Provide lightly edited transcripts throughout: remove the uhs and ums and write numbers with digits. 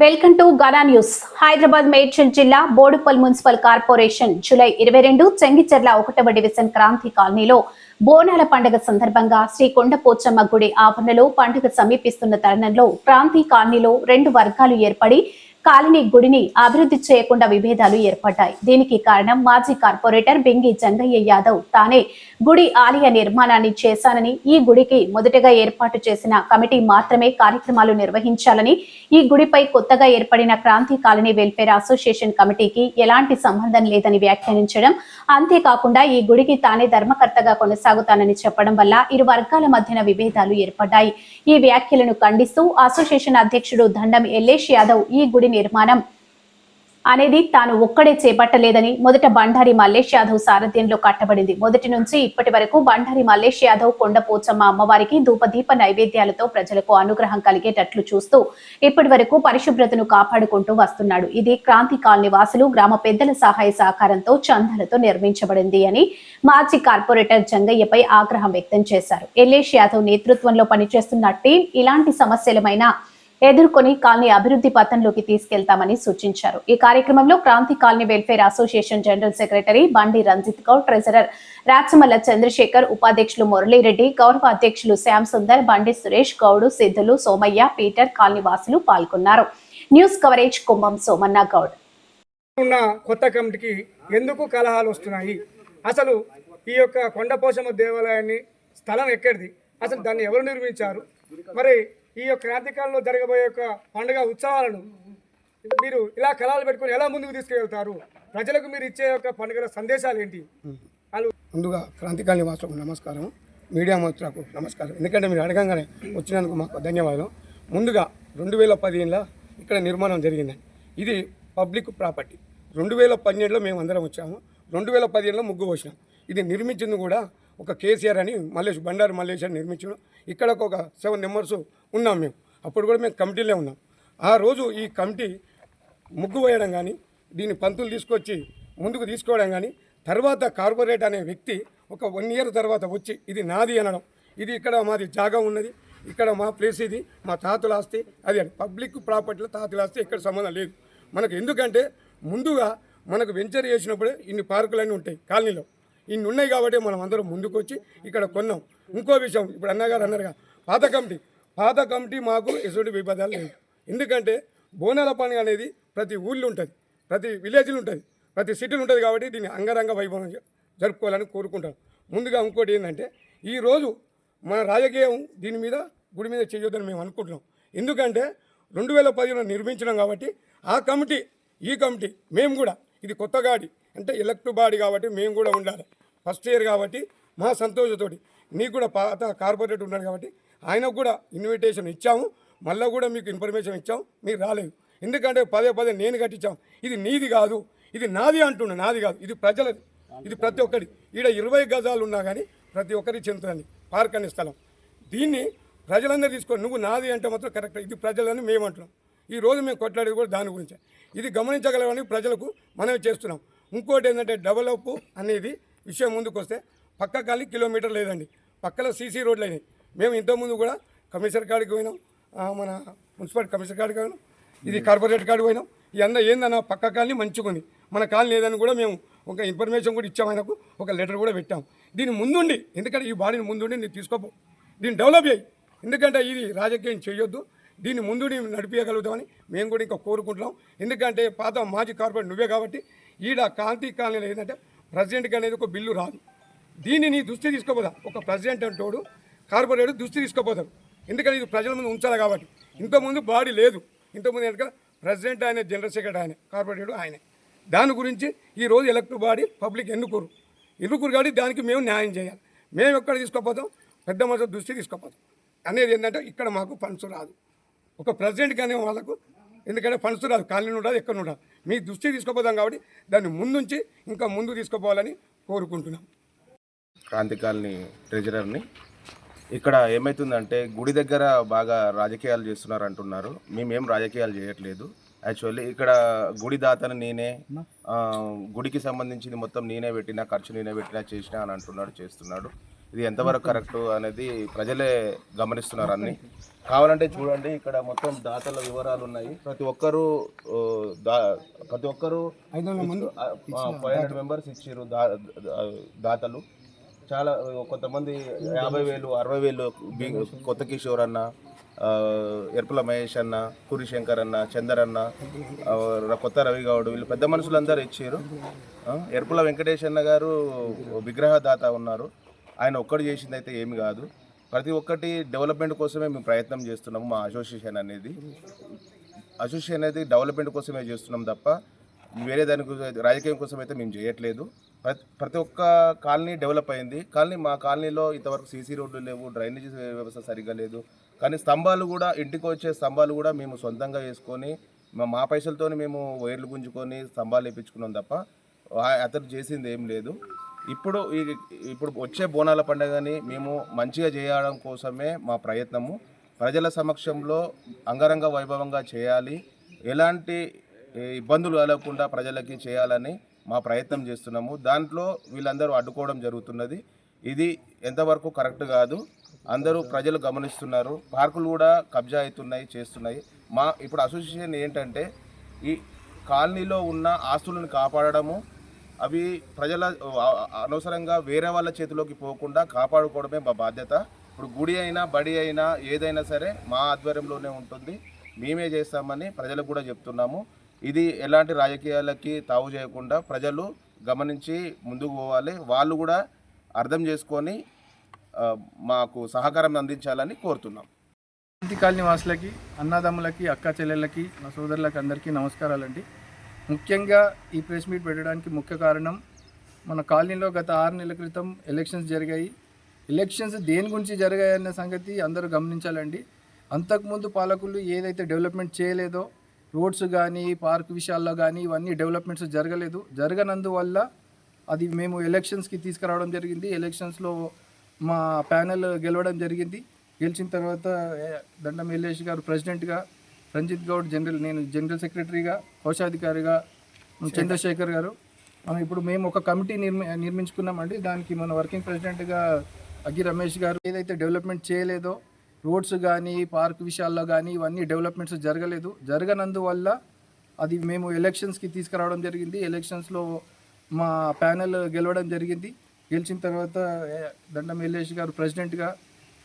Welcome to Gana news. Hyderabad Medchal జిల్లా Boduppal municipal corporation July 22 Chengicherla 1వ division Kranti కాలనీలో బోనాల పండుగ సందర్భంగా శ్రీ కొండపోచమ్మ గుడి ఆవరణలో పండుగ సమీపిస్తున్న తరుణంలో క్రాంతి కాలనీలో 2 వర్గాలు ఏర్పడి కాలనీ గుడిని అభివృద్ధి చేయకుండా విభేదాలు ఏర్పడ్డాయి. దీనికి కారణం మాజీ కార్పొరేటర్ బెంగి జంగయ్య యాదవ్ తానే గుడి ఆలయ నిర్మాణాన్ని చేశానని, ఈ గుడికి మొదటగా ఏర్పాటు చేసిన కమిటీ మాత్రమే కార్యక్రమాలు నిర్వహించాలని, ఈ గుడిపై కొత్తగా ఏర్పడిన క్రాంతి కాలనీ వెల్ఫేర్ అసోసియేషన్ కమిటీకి ఎలాంటి సంబంధం లేదని వ్యాఖ్యానించడం, అంతేకాకుండా ఈ గుడికి తానే ధర్మకర్తగా కొనసాగుతానని చెప్పడం వల్ల ఇరు వర్గాల మధ్యన విభేదాలు ఏర్పడ్డాయి. ఈ వ్యాఖ్యలను ఖండిస్తూ అసోసియేషన్ అధ్యక్షుడు దండం ఎల్లేష్ యాదవ్ ఈ గుడి నిర్మాణం అనేది తాను ఒక్కడే చేపట్టలేదని, మొదట బండారి మల్లేష్ యాదవ్ సారథ్యంలో కట్టబడింది. మొదటి నుంచి ఇప్పటి వరకు బండారి మల్లేష్ యాదవ్ కొండపోచమ్మ అమ్మవారికి ధూపదీప నైవేద్యాలతో ప్రజలకు అనుగ్రహం కలిగేటట్లు చూస్తూ ఇప్పటి వరకు పరిశుభ్రతను కాపాడుకుంటూ వస్తున్నాడు. ఇది క్రాంతి కాలనీ వాసులు, గ్రామ పెద్దల సహాయ సహకారంతో చందాలతో నిర్మించబడింది అని మాజీ కార్పొరేటర్ జంగయ్యపై ఆగ్రహం వ్యక్తం చేశారు. ఎల్లేష్ యాదవ్ నేతృత్వంలో పనిచేస్తున్న టీం ఇలాంటి సమస్యలమైనా ఎదుర్కొని కాలనీ అభివృద్ధి పథంలోకి తీసుకెళ్తామని సూచించారు. ఈ కార్యక్రమంలో Kranti colony welfare association general secretary Bandi Ranjith Goud, treasurer Rachamalla Chandrasekhar, ఉపాధ్యక్షులు మురళీరెడ్డి, గౌరవ అధ్యక్షులు శ్యామ్ సుందర్, బండి సురేష్ గౌడ్, సిద్ధులు, సోమయ్య, పీటర్, కాలనీ వాసులు పాల్గొన్నారు. న్యూస్ కవరేజ్ కుంభం సోమన్న గౌడ్. ఉన్న కొత్త కమిటీకి ఎందుకు కలహాలు వస్తున్నాయి? అసలు ఈ యొక్క కొండపోచమ్మ దేవాలయాన్ని స్థలం ఎక్కడిది? అసలు దాన్ని ఎవరు నిర్మించారు? మరి ఈ యొక్క క్రాంతికాలంలో జరగబోయే యొక్క పండుగ ఉత్సవాలను మీరు ఇలా కళాలు పెట్టుకుని ఎలా ముందుకు తీసుకెళ్తారు? ప్రజలకు మీరు ఇచ్చే యొక్క పండుగల సందేశాలు ఏంటి? ముందుగా క్రాంతికాలనీ వాసులకు నమస్కారం, మీడియా మంత్రులకు నమస్కారం. ఎందుకంటే మీరు అడగంగానే వచ్చినందుకు మాకు ధన్యవాదాలు. ముందుగా 2015లో ఇక్కడ నిర్మాణం జరిగింది. ఇది పబ్లిక్ ప్రాపర్టీ. 2017లో మేము అందరం వచ్చాము. 2015లో ముగ్గు పోసినాం. ఇది నిర్మించింది కూడా ఒక కేసీఆర్ అని బండారు మల్లేష్ అని నిర్మించడం. ఇక్కడ ఒక 7 మెంబర్స్ ఉన్నాం మేము. అప్పుడు కూడా మేము కమిటీలో ఉన్నాం. ఆ రోజు ఈ కమిటీ ముగ్గు వేయడం కానీ, దీన్ని పంతులు తీసుకొచ్చి ముందుకు తీసుకోవడం కానీ, తర్వాత కార్పొరేట్ అనే వ్యక్తి ఒక 1 ఇయర్ తర్వాత వచ్చి ఇది నాది అనడం, ఇది ఇక్కడ మాది జాగా ఉన్నది, ఇక్కడ మా ప్లేస్, ఇది మా తాతల ఆస్తి, అది పబ్లిక్ ప్రాపర్టీలో తాతల ఆస్తి ఇక్కడ సంబంధం లేదు మనకు. ఎందుకంటే ముందుగా మనకు వెంచర్ చేసినప్పుడే ఇన్ని పార్కులన్నీ ఉంటాయి కాలనీలో, ఇన్ని ఉన్నాయి కాబట్టి మనం అందరం ముందుకు వచ్చి ఇక్కడ కొన్నాం. ఇంకో విషయం, ఇప్పుడు అన్నగారు అన్నారుగా పాత కమిటీ మాకు ఎటువంటి విభేదాలు లేవు. ఎందుకంటే బోనాల పండుగ అనేది ప్రతి ఊళ్ళో ఉంటుంది, ప్రతి విలేజ్లో ఉంటుంది, ప్రతి సిటీలో ఉంటుంది కాబట్టి దీన్ని అంగరంగ వైభవం జరుపుకోవాలని కోరుకుంటాం. ముందుగా ఇంకోటి ఏంటంటే, ఈరోజు మన రాజకీయం దీని మీద గుడి మీద చేయొద్దని మేము అనుకుంటున్నాం. ఎందుకంటే 2010లో నిర్మించడం కాబట్టి ఆ కమిటీ, ఈ కమిటీ మేము కూడా, ఇది కొత్త గాడి అంటే ఎలక్ట్ బాడీ కాబట్టి మేము కూడా ఉండాలి. ఫస్ట్ ఇయర్ కాబట్టి మా సంతోషతోటి, నీకు కూడా పాత కార్పొరేట్ ఉన్నాడు కాబట్టి ఆయనకు కూడా ఇన్విటేషన్ ఇచ్చాము. మళ్ళీ కూడా మీకు ఇన్ఫర్మేషన్ ఇచ్చాము, మీరు రాలేదు. ఎందుకంటే పదే నేను కట్టించాము. ఇది నీది కాదు, ఇది నాది అంటున్నా. నాది కాదు, ఇది ప్రజలది, ఇది ప్రతి ఒక్కరి. ఈడ 20 గజాలు ఉన్నా కానీ ప్రతి ఒక్కరికి చెందుతుంది పార్క్ అనే స్థలం. దీన్ని ప్రజలందరూ తీసుకోండి. నువ్వు నాది అంటే మాత్రం కరెక్ట్, ఇది ప్రజలని మేము అంటున్నాం. ఈరోజు మేము కొట్లాడేది కూడా దాని గురించే. ఇది గమనించగలమని ప్రజలకు మనమే చేస్తున్నాం. ఇంకోటి ఏంటంటే, డెవలప్ అనేది విషయం ముందుకు వస్తే పక్క కాలి కిలోమీటర్ లేదండి, పక్కన సీసీ రోడ్లు అయినాయి. మేము ఇంతకుముందు కూడా కమిషనర్ కాడికి పోయినాం, మన మున్సిపల్ కమిషనర్ కాడికి పోయినాం, ఇది కార్పొరేట్ కాడికి పోయినాం. ఇవన్నీ ఏందన్న పక్క కాలనీ మంచిగా ఉంది, మన కాలనీ ఏదని కూడా మేము ఒక ఇన్ఫర్మేషన్ కూడా ఇచ్చాము. ఆయనకు ఒక లెటర్ కూడా పెట్టాం. దీని ముందుండి, ఎందుకంటే ఈ బాడీని ముందుండి నేను తీసుకోపో, దీన్ని డెవలప్ చేయి. ఎందుకంటే ఇది రాజకీయం చేయొద్దు, దీన్ని ముందు నడిపించగలుగుతామని మేము కూడా ఇంకా కోరుకుంటున్నాం. ఎందుకంటే పాత మాజీ కార్పొరేట్ నువ్వే కాబట్టి ఈడ క్రాంతి కాలనీలో ఏంటంటే ప్రెసిడెంట్కి అనేది ఒక బిల్లు రాదు. దీన్ని నీ దృష్టి తీసుకోపోదా, ఒక ప్రెసిడెంట్ అంటోడు కార్పొరేట్ దృష్టి తీసుకోపోతారు. ఎందుకంటే ఇది ప్రజల ముందు ఉంచాలి కాబట్టి. ఇంతకుముందు బాడీ లేదు, ఇంతకుముందు ఎందుకంటే ప్రెసిడెంట్ ఆయన, జనరల్ సెక్రటరీ ఆయన, కార్పొరేట్ ఆయనే. దాని గురించి ఈరోజు ఎలక్ట్ బాడీ పబ్లిక్ ఎన్నుకోరు కాబట్టి దానికి మేము న్యాయం చేయాలి. మేము ఎక్కడ తీసుకోపోతాం, పెద్ద మనుషుల దృష్టి తీసుకోపోతాం అనేది ఏంటంటే, ఇక్కడ మాకు ఫండ్స్ రాదు ఒక ప్రెసిడెంట్కి అనే వాళ్ళకు. ఎందుకంటే ఫండ్స్ రాదు, కాలనీ ఉండదు, ఎక్కడ ఉండదు. మీ దృష్టి తీసుకోపోతాం కాబట్టి దాన్ని ముందుంచి ఇంకా ముందు తీసుకుపోవాలని కోరుకుంటున్నాం. క్రాంతి కాలనీ ట్రెజరర్ని. ఇక్కడ ఏమవుతుందంటే, గుడి దగ్గర బాగా రాజకీయాలు చేస్తున్నారు అంటున్నారు. మేమేం రాజకీయాలు చేయట్లేదు. యాక్చువల్లీ ఇక్కడ గుడి దాతను నేనే, గుడికి సంబంధించింది మొత్తం నేనే పెట్టినా, ఖర్చు నేనే పెట్టినా, చేసినా అని అంటున్నాడు, చేస్తున్నాడు. ఇది ఎంతవరకు కరెక్టు అనేది ప్రజలే గమనిస్తున్నారు అన్నీ. కావాలంటే చూడండి, ఇక్కడ మొత్తం దాతల వివరాలు ఉన్నాయి. ప్రతి ఒక్కరు 500 మెంబర్స్ ఇచ్చారు దాతలు. చాలా కొంతమంది 50,000 60,000 కొత్త కిషోర్ అన్న, ఎర్పుల మహేష్ అన్న, కురి శంకర్ అన్న, చందర్ అన్న, కొత్త రవిగౌడ్, వీళ్ళు పెద్ద మనుషులందరూ ఇచ్చారు. ఎర్పుల వెంకటేష్ అన్న గారు విగ్రహదాత ఉన్నారు. ఆయన ఒక్కడు చేసింది అయితే ఏమి కాదు. ప్రతి ఒక్కటి డెవలప్మెంట్ కోసమే మేము ప్రయత్నం చేస్తున్నాము. మా అసోసియేషన్ అనేది డెవలప్మెంట్ కోసమే చేస్తున్నాం తప్ప వేరే దాని రాజకీయం కోసం అయితే మేము చేయట్లేదు. ప్రతి ఒక్క కాలనీ డెవలప్ అయింది. కానీ మా కాలనీలో ఇంతవరకు సీసీ రోడ్లు లేవు, డ్రైనేజీ వ్యవస్థ సరిగ్గా లేదు. కానీ స్తంభాలు కూడా, ఇంటికి వచ్చే స్తంభాలు కూడా మేము సొంతంగా వేసుకొని మా పైసలతో మేము వైర్లు గుంజుకొని స్తంభాలు వేయించుకున్నాం తప్ప అతను చేసింది ఏం లేదు. ఇప్పుడు వచ్చే బోనాల పండుగని మేము మంచిగా చేయడం కోసమే మా ప్రయత్నము. ప్రజల సమక్షంలో అంగరంగ వైభవంగా చేయాలి, ఎలాంటి ఇబ్బందులు కలగకుండా ప్రజలకి చేయాలని మా ప్రయత్నం చేస్తున్నాము. దాంట్లో వీళ్ళందరూ అడ్డుకోవడం జరుగుతున్నది. ఇది ఎంతవరకు కరెక్ట్ కాదు. అందరూ ప్రజలు గమనిస్తున్నారు. పార్కులు కూడా కబ్జా అవుతున్నాయి, చేస్తున్నాయి. ఇప్పుడు అసోసియేషన్ ఏంటంటే ఈ కాలనీలో ఉన్న ఆస్తులను కాపాడడము, అవి ప్రజల అనవసరంగా వేరే వాళ్ళ చేతిలోకి పోకుండా కాపాడుకోవడమే మా బాధ్యత. ఇప్పుడు గుడి అయినా బడి అయినా ఏదైనా సరే మా ఆధ్వర్యంలోనే ఉంటుంది, మేమే చేస్తామని ప్రజలకు కూడా చెప్తున్నాము. ఇది ఎలాంటి రాజకీయాలకి తావు చేయకుండా ప్రజలు గమనించి ముందుకు పోవాలి. వాళ్ళు కూడా అర్థం చేసుకొని మాకు సహకారం అందించాలని కోరుతున్నాం. క్రాంతి కాలనీ వాసులకి, అన్నదమ్ములకి, అక్క చెల్లెళ్ళకి, మా సోదరులకి అందరికీ నమస్కారాలండి. ముఖ్యంగా ఈ ప్రెస్ మీట్ పెట్టడానికి ముఖ్య కారణం, మన కాలనీలో గత 6 నెలల క్రితం ఎలక్షన్స్ జరిగాయి. ఎలక్షన్స్ దేని గురించి జరిగాయన్న సంగతి అందరూ గమనించాలండి. అంతకుముందు పాలకులు ఏదైతే డెవలప్మెంట్ చేయలేదో, రోడ్స్ కానీ పార్క్ విషయాల్లో కానీ ఇవన్నీ డెవలప్మెంట్స్ జరగలేదు. జరగనందువల్ల అది మేము ఎలక్షన్స్కి తీసుకురావడం జరిగింది. ఎలక్షన్స్లో మా ప్యానెల్ గెలవడం జరిగింది. గెలిచిన తర్వాత దండం ఎల్లేష్ గారు ప్రెసిడెంట్గా, రంజిత్ గౌడ్ నేను జనరల్ సెక్రటరీగా, కోశాధికారిగా చంద్రశేఖర్ గారు, ఇప్పుడు మేము ఒక కమిటీ నిర్మించుకున్నామండి. దానికి మన వర్కింగ్ ప్రెసిడెంట్గా అగ్గి రమేష్ గారు. ఏదైతే డెవలప్మెంట్ చేయలేదో, రోడ్స్ కానీ పార్క్ విషయాల్లో కానీ ఇవన్నీ డెవలప్మెంట్స్ జరగలేదు. జరగనందువల్ల అది మేము ఎలక్షన్స్కి తీసుకురావడం జరిగింది. ఎలక్షన్స్లో మా ప్యానెల్ గెలవడం జరిగింది. గెలిచిన తర్వాత దండం ఎల్లేష్ గారు ప్రెసిడెంట్గా,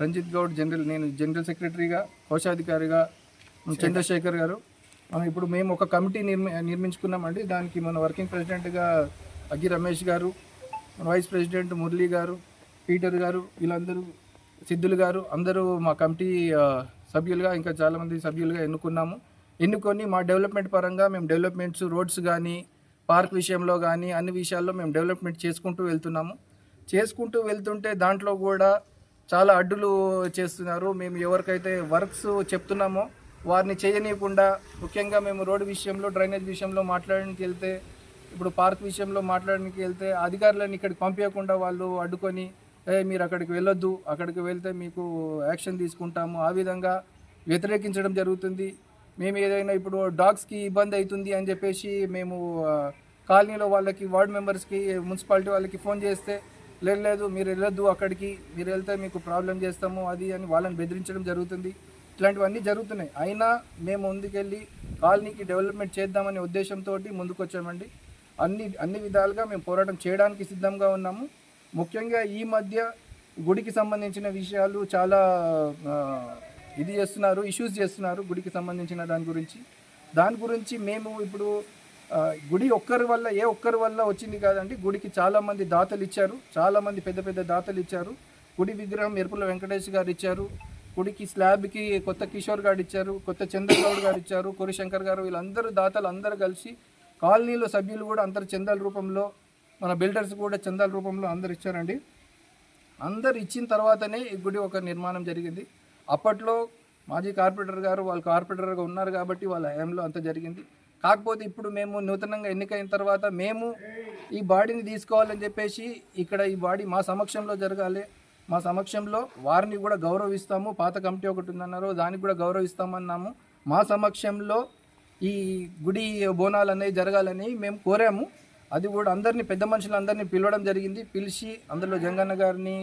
రంజిత్ గౌడ్ నేను జనరల్ సెక్రటరీగా, కోశాధికారిగా చంద్రశేఖర్ గారు, ఇప్పుడు మేము ఒక కమిటీ నిర్మించుకున్నామండి. దానికి మన వర్కింగ్ ప్రెసిడెంట్గా అగ్గి రమేష్ గారు, వైస్ ప్రెసిడెంట్ మురళీ గారు, పీటర్ గారు, వీళ్ళందరూ, సిద్ధులు గారు, అందరూ మా కమిటీ సభ్యులుగా, ఇంకా చాలామంది సభ్యులుగా ఎన్నుకొని మా డెవలప్మెంట్ పరంగా మేము డెవలప్మెంట్స్, రోడ్స్ కానీ పార్క్ విషయంలో కానీ అన్ని విషయాల్లో మేము డెవలప్మెంట్ చేసుకుంటూ వెళ్తుంటే దాంట్లో కూడా చాలా అడ్డులు చేస్తున్నారు. మేము ఎవరికైతే వర్క్స్ చెప్తున్నామో వారిని చేయనీయకుండా, ముఖ్యంగా మేము రోడ్డు విషయంలో, డ్రైనేజ్ విషయంలో మాట్లాడడానికి వెళ్తే, ఇప్పుడు పార్క్ విషయంలో మాట్లాడడానికి వెళ్తే అధికారులను ఇక్కడికి పంపించకుండా వాళ్ళు అడ్డుకొని, మీరు అక్కడికి వెళ్ళొద్దు, అక్కడికి వెళ్తే మీకు యాక్షన్ తీసుకుంటాము, ఆ విధంగా వ్యతిరేకించడం జరుగుతుంది. మేము ఏదైనా ఇప్పుడు డాగ్స్కి ఇబ్బంది అవుతుంది అని చెప్పేసి మేము కాలనీలో వాళ్ళకి, వార్డు మెంబర్స్కి, మున్సిపాలిటీ వాళ్ళకి ఫోన్ చేస్తే, లేదు మీరు వెళ్ళొద్దు, అక్కడికి మీరు వెళ్తే మీకు ప్రాబ్లం చేస్తాము అది అని వాళ్ళని బెదిరించడం జరుగుతుంది. ఇట్లాంటివన్నీ జరుగుతున్నాయి. అయినా మేము ముందుకెళ్ళి కాలనీకి డెవలప్మెంట్ చేద్దామనే ఉద్దేశంతో ముందుకు వచ్చామండి. అన్ని విధాలుగా మేము పోరాటం చేయడానికి సిద్ధంగా ఉన్నాము. ముఖ్యంగా ఈ మధ్య గుడికి సంబంధించిన విషయాలు చాలా ఇష్యూస్ చేస్తున్నారు. గుడికి సంబంధించిన దాని గురించి మేము ఇప్పుడు గుడి ఏ ఒక్కరి వల్ల వచ్చింది కాదండి. గుడికి చాలామంది దాతలు ఇచ్చారు, చాలామంది పెద్ద పెద్ద దాతలు ఇచ్చారు. గుడి విగ్రహం ఎర్పుల వెంకటేష్ గారు ఇచ్చారు, గుడికి స్లాబ్కి కొత్త కిషోర్ గారు ఇచ్చారు, కొత్త చంద్రగౌడ్ గారు ఇచ్చారు, కురి శంకర్ గారు, వీళ్ళందరూ దాతలు అందరూ కలిసి, కాలనీలో సభ్యులు కూడా అందరు చందాల రూపంలో, మన బిల్డర్స్ కూడా చందాల రూపంలో అందరు ఇచ్చారండి. అందరు ఇచ్చిన తర్వాతనే ఈ గుడి ఒక నిర్మాణం జరిగింది. అప్పట్లో మాజీ కార్పొరేటర్ గారు వాళ్ళు కార్పొరేటర్గా ఉన్నారు కాబట్టి వాళ్ళ హయాంలో అంత జరిగింది. కాకపోతే ఇప్పుడు మేము నూతనంగా ఎన్నికైన తర్వాత మేము ఈ బాడీని తీసుకోవాలని చెప్పేసి, ఇక్కడ ఈ బాడీ మా సమక్షంలో జరగాలి, మా సమక్షంలో వారిని కూడా గౌరవిస్తాము. పాత కమిటీ ఒకటి ఉందన్నారు, దానికి కూడా గౌరవిస్తామన్నాము. మా సమక్షంలో ఈ గుడి బోనాలు అనేవి జరగాలని మేము కోరాము. అది కూడా అందరినీ పెద్ద మనుషులందరినీ పిలవడం జరిగింది. పిలిచి అందులో జంగన్న గారిని,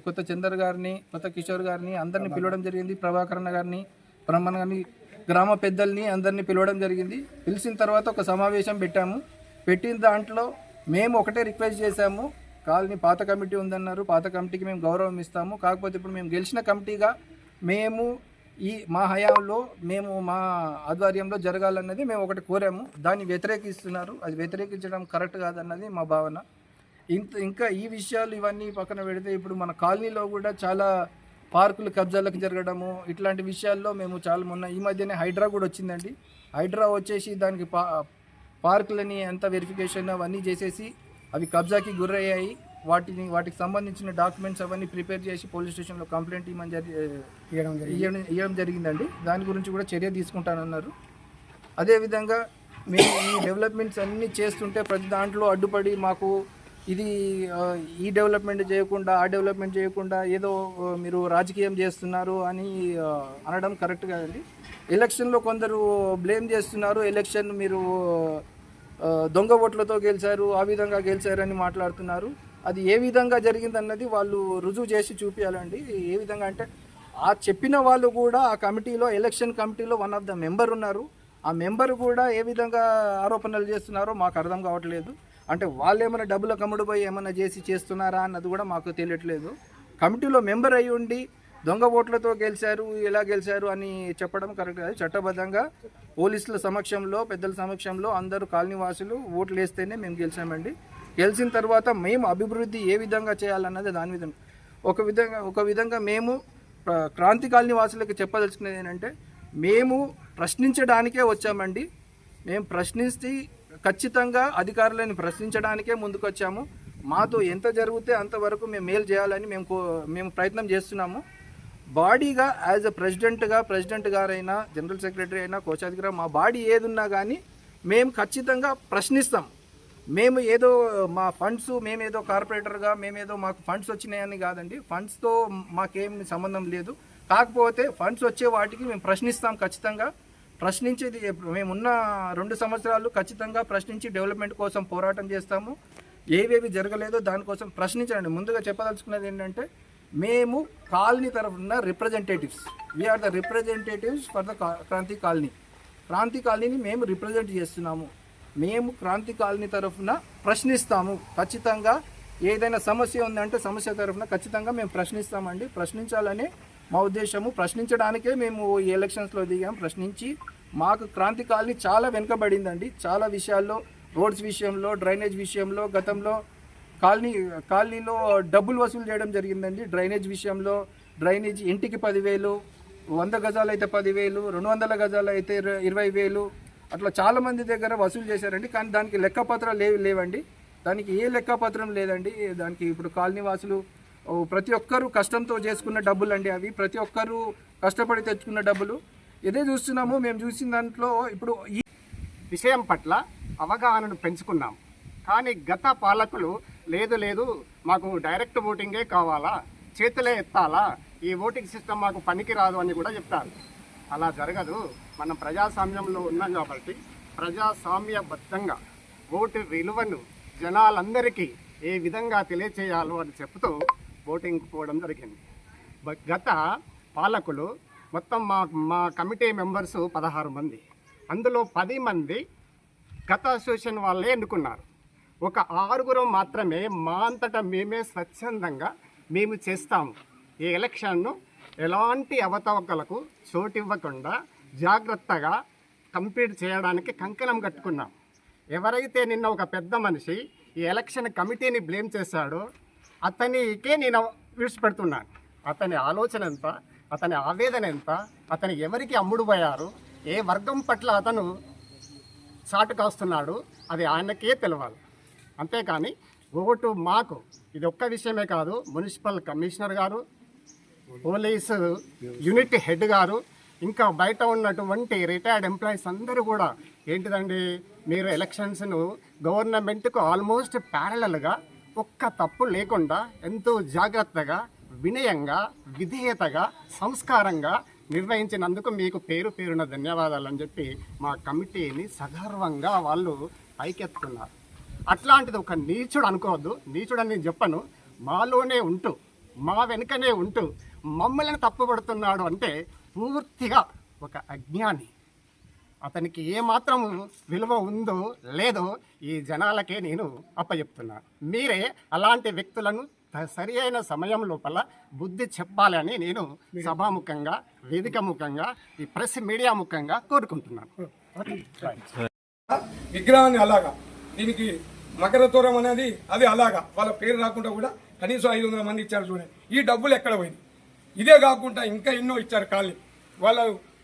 కొత్త చందర్ గారిని, కొత్త కిషోర్ గారిని అందరినీ పిలవడం జరిగింది. ప్రభాకరణ గారిని, బ్రహ్మణ్ గారిని, గ్రామ పెద్దల్ని అందరినీ పిలవడం జరిగింది. పిలిచిన తర్వాత ఒక సమావేశం పెట్టాము. పెట్టిన దాంట్లో మేము ఒకటే రిక్వెస్ట్ చేశాము, కాలనీ పాత కమిటీ ఉందన్నారు, పాత కమిటీకి మేము గౌరవం ఇస్తాము. కాకపోతే ఇప్పుడు మేము గెలిచిన కమిటీగా మేము మా హయాంలో మేము మా ఆధ్వర్యంలో జరగాలన్నది మేము ఒకటి కోరాము. దాన్ని వ్యతిరేకిస్తున్నారు. అది వ్యతిరేకించడం కరెక్ట్ కాదన్నది మా భావన. ఇంకా ఈ విషయాలు ఇవన్నీ పక్కన పెడితే ఇప్పుడు మన కాలనీలో కూడా చాలా పార్కులు కబ్జాలకు జరగడము ఇట్లాంటి విషయాల్లో మేము చాలా మొన్న ఈ మధ్యనే హైడ్రా కూడా వచ్చిందండి. హైడ్రా వచ్చేసి దానికి పార్కులని అంత వెరిఫికేషన్ అవన్నీ చేసేసి అవి కబ్జాకి గురయ్యాయి. వాటికి సంబంధించిన డాక్యుమెంట్స్ అవన్నీ ప్రిపేర్ చేసి పోలీస్ స్టేషన్లో కంప్లైంట్ ఇవ్వడం జరిగిందండి. దాని గురించి కూడా చర్య తీసుకుంటానన్నారు. అదేవిధంగా మేము ఈ డెవలప్మెంట్స్ అన్నీ చేస్తుంటే ప్రతి దాంట్లో అడ్డుపడి మాకు ఈ డెవలప్మెంట్ చేయకుండా ఆ డెవలప్మెంట్ చేయకుండా ఏదో మీరు రాజకీయం చేస్తున్నారు అని అనడం కరెక్ట్ కాదండి. ఎలక్షన్లో కొందరు బ్లేమ్ చేస్తున్నారు, ఎలక్షన్ మీరు దొంగ ఓట్లతో గెలిచారు, ఆ విధంగా గెలిచారని మాట్లాడుతున్నారు. అది ఏ విధంగా జరిగిందన్నది వాళ్ళు రుజువు చేసి చూపించాలండి. ఏ విధంగా అంటే ఆ చెప్పిన వాళ్ళు కూడా ఆ కమిటీలో, ఎలక్షన్ కమిటీలో వన్ ఆఫ్ ద మెంబర్ ఉన్నారు. ఆ మెంబర్ కూడా ఏ విధంగా ఆరోపణలు చేస్తున్నారో మాకు అర్థం కావట్లేదు. అంటే వాళ్ళు ఏమైనా డబ్బుల కమ్ముడు పోయి ఏమైనా చేస్తున్నారా అన్నది కూడా మాకు తెలియట్లేదు. కమిటీలో మెంబర్ అయి ఉండి దొంగ ఓట్లతో గెలిచారు, ఎలా గెలిచారు అని చెప్పడం కరెక్ట్ కాదు. చట్టబద్ధంగా పోలీసుల సమక్షంలో, పెద్దల సమక్షంలో అందరూ కాలనీవాసులు ఓట్లు వేస్తేనే మేము గెలిచామండి. గెలిచిన తర్వాత మేము అభివృద్ధి ఏ విధంగా చేయాలన్నది దాని విధంగా ఒక విధంగా మేము క్రాంతి కాలనీ వాసులకు చెప్పదలుచుకునేది ఏంటంటే, మేము ప్రశ్నించడానికే వచ్చామండి. మేము ప్రశ్నిస్తే ఖచ్చితంగా అధికారులను ప్రశ్నించడానికే ముందుకు వచ్చాము. మాతో ఎంత జరిగితే అంతవరకు మేము మేలు చేయాలని మేము ప్రయత్నం చేస్తున్నాము. బాడీగా యాజ్ అ ప్రెసిడెంట్ గారైనా, జనరల్ సెక్రటరీ అయినా, కోశాధికారి మా బాడీ ఏదున్నా కానీ మేము ఖచ్చితంగా ప్రశ్నిస్తాం. మేము ఏదో మా ఫండ్స్, మేమేదో కార్పొరేటర్గా మేమేదో మాకు ఫండ్స్ వచ్చినాయని కాదండి. ఫండ్స్తో మాకేం సంబంధం లేదు. కాకపోతే ఫండ్స్ వచ్చే వాటికి మేము ప్రశ్నిస్తాం. ఖచ్చితంగా ప్రశ్నించేది మేమున్న 2 సంవత్సరాలు ఖచ్చితంగా ప్రశ్నించి డెవలప్మెంట్ కోసం పోరాటం చేస్తాము. ఏవేవి జరగలేదో దానికోసం ప్రశ్నించండి. ముందుగా చెప్పదలుచుకున్నది ఏంటంటే, మేము కాలనీ తరఫున representatives, we are the representatives for the Kranti colony. Kranti కాలనీని మేము రిప్రజెంట్ చేస్తున్నాము. మేము క్రాంతి కాలనీ తరఫున ప్రశ్నిస్తాము. ఖచ్చితంగా ఏదైనా సమస్య ఉందంటే సమస్య తరఫున ఖచ్చితంగా మేము ప్రశ్నిస్తామండి. ప్రశ్నించాలని మా ఉద్దేశము. ప్రశ్నించడానికే మేము ఈ ఎలక్షన్స్లో దిగాం. ప్రశ్నించి మాకు క్రాంతి కాలనీ చాలా వెనుకబడిందండి. చాలా విషయాల్లో, రోడ్స్ విషయంలో, డ్రైనేజ్ విషయంలో గతంలో కాలనీలో డబ్బులు వసూలు చేయడం జరిగిందండి. డ్రైనేజ్ విషయంలో డ్రైనేజ్ ఇంటికి 10,000, 100 గజాలు అయితే 10,000, 200 గజాలు అయితే 20,000 అట్లా చాలామంది దగ్గర వసూలు చేశారండి. కానీ దానికి లెక్కపత్రాలు లేవండి. దానికి ఏ లెక్కపత్రం లేదండి. దానికి ఇప్పుడు కాలనీ వాసులు ప్రతి ఒక్కరూ కష్టంతో చేసుకున్న డబ్బులు అండి అవి. ప్రతి ఒక్కరూ కష్టపడి తెచ్చుకున్న డబ్బులు. ఇదే చూస్తున్నాము. మేము చూసిన దాంట్లో ఇప్పుడు ఈ విషయం పట్ల అవగాహనను పెంచుకున్నాం. కానీ గత పాలకులు లేదు మాకు డైరెక్ట్ ఓటింగే కావాలా, చేతులే ఎత్తాలా, ఈ ఓటింగ్ సిస్టమ్ మాకు పనికిరాదు అని కూడా చెప్తారు. అలా జరగదు. మనం ప్రజాస్వామ్యంలో ఉన్నాం కాబట్టి ప్రజాస్వామ్యబద్ధంగా ఓటు విలువను జనాలందరికీ ఏ విధంగా తెలియచేయాలో అని చెప్తూ ఓటింగ్ పోవడం జరిగింది. గత పాలకులు మొత్తం మా కమిటీ మెంబర్స్ 16 మంది. అందులో 10 మంది గత అసోసియేషన్ వాళ్ళే ఎన్నుకున్నారు. ఒక 6 మాత్రమే మా అంతటా మేమే స్వచ్ఛందంగా మేము చేస్తాము, ఈ ఎలక్షన్ను ఎలాంటి అవతవకలకు చోటివ్వకుండా జాగ్రత్తగా కంప్లీట్ చేయడానికి కంకణం కట్టుకున్నాం. ఎవరైతే నిన్న ఒక పెద్ద మనిషి ఈ ఎలక్షన్ కమిటీని బ్లేమ్ చేశాడో అతనికే నేను విడిచిపెడుతున్నాను. అతని ఆలోచన ఎంత, అతని ఆవేదన ఎంత, అతను ఎవరికి అమ్ముడు పోయారు, ఏ వర్గం పట్ల అతను చాటు కాస్తున్నాడు, అది ఆయనకే తెలవాలి. అంతేకాని ఓటు మాకు ఇది ఒక్క విషయమే కాదు. మున్సిపల్ కమిషనర్ గారు, పోలీసు యూనిట్ హెడ్ గారు, ఇంకా బయట ఉన్నటువంటి రిటైర్డ్ ఎంప్లాయీస్ అందరూ కూడా ఏంటిదండి, మీరు ఎలక్షన్స్ను గవర్నమెంట్కు ఆల్మోస్ట్ ప్యారలల్గా ఒక్క తప్పు లేకుండా ఎంతో జాగ్రత్తగా, వినయంగా, విధేయతగా, సంస్కారంగా నిర్వహించినందుకు మీకు పేరున ధన్యవాదాలు అని చెప్పి మా కమిటీని సగర్వంగా వాళ్ళు పైకెత్తుకున్నారు. అట్లాంటిది ఒక నీచుడు అనుకోవద్దు. నీచుడు అని నేను చెప్పను. మాలోనే ఉంటూ మా వెనుకనే ఉంటూ మమ్మల్ని తప్పుపడుతున్నాడు అంటే పూర్తిగా ఒక అజ్ఞాని. అతనికి ఏమాత్రం విలువ ఉందో లేదో ఈ జనాలకే నేను అప్పచెప్తున్నాను. మీరే అలాంటి వ్యక్తులను సరి అయిన సమయం లోపల బుద్ధి చెప్పాలని నేను సభాముఖంగా, వేదిక ముఖంగా, ఈ ప్రెస్ మీడియా ముఖంగా కోరుకుంటున్నాను. విగ్రహాన్ని అలాగా, దీనికి మకర తోరం అనేది అది అలాగా, వాళ్ళ పేరు రాకుండా కూడా కనీసం 500 మంది ఇచ్చారు చూడండి. ఈ డబ్బులు ఎక్కడ పోయింది? ఇదే కాకుండా ఇంకా ఎన్నో ఇచ్చారు కాలనీ. వాళ్ళ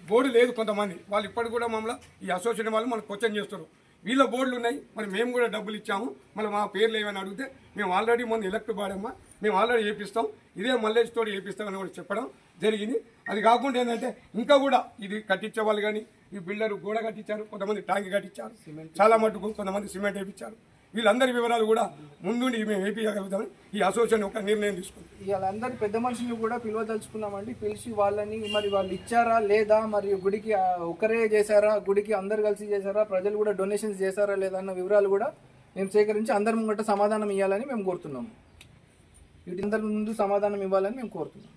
బోర్డు లేదు కొంతమంది, వాళ్ళు ఇప్పటికి కూడా మమ్మల్ని ఈ అసోసియేషన్ వాళ్ళు మనకు క్వశ్చన్ చేస్తారు. వీళ్ళ బోర్డులు ఉన్నాయి, మరి మేము కూడా డబ్బులు ఇచ్చాము, మళ్ళీ మా పేర్లు ఏమైనా అడిగితే మేము ఆల్రెడీ ముందు ఎలక్ట్ పాడమ్మా, మేము ఆల్రెడీ చేపిస్తాం, ఇదే మల్లేష్ తోటి చేపిస్తామని కూడా చెప్పడం జరిగింది. అది కాకుండా ఏంటంటే ఇంకా కూడా ఇది కట్టించే వాళ్ళు కానీ ఈ బిల్డర్ గోడ కట్టించారు, కొంతమంది ట్యాంక్ కట్టించారు, చాలా మటుకు కొంతమంది సిమెంట్ వేయించారు. వీళ్ళందరి వివరాలు కూడా ముందుండి మేము వేయించగలుగుతామని ఈ అసోసియేషన్ ఒక నిర్ణయం తీసుకుంది. వీళ్ళందరి పెద్ద మనుషులు కూడా పిలవదలుచుకున్నామండి. పిలిచి వాళ్ళని మరి వాళ్ళు ఇచ్చారా లేదా, మరియు గుడికి ఒకరే చేశారా, గుడికి అందరు కలిసి చేశారా, ప్రజలు కూడా డొనేషన్స్ చేశారా లేదా అన్న వివరాలు కూడా మేము సేకరించి అందరి ముంగట సమాధానం ఇవ్వాలని మేము కోరుతున్నాము. వీటి అందరి ముందు సమాధానం ఇవ్వాలని మేము కోరుతున్నాం.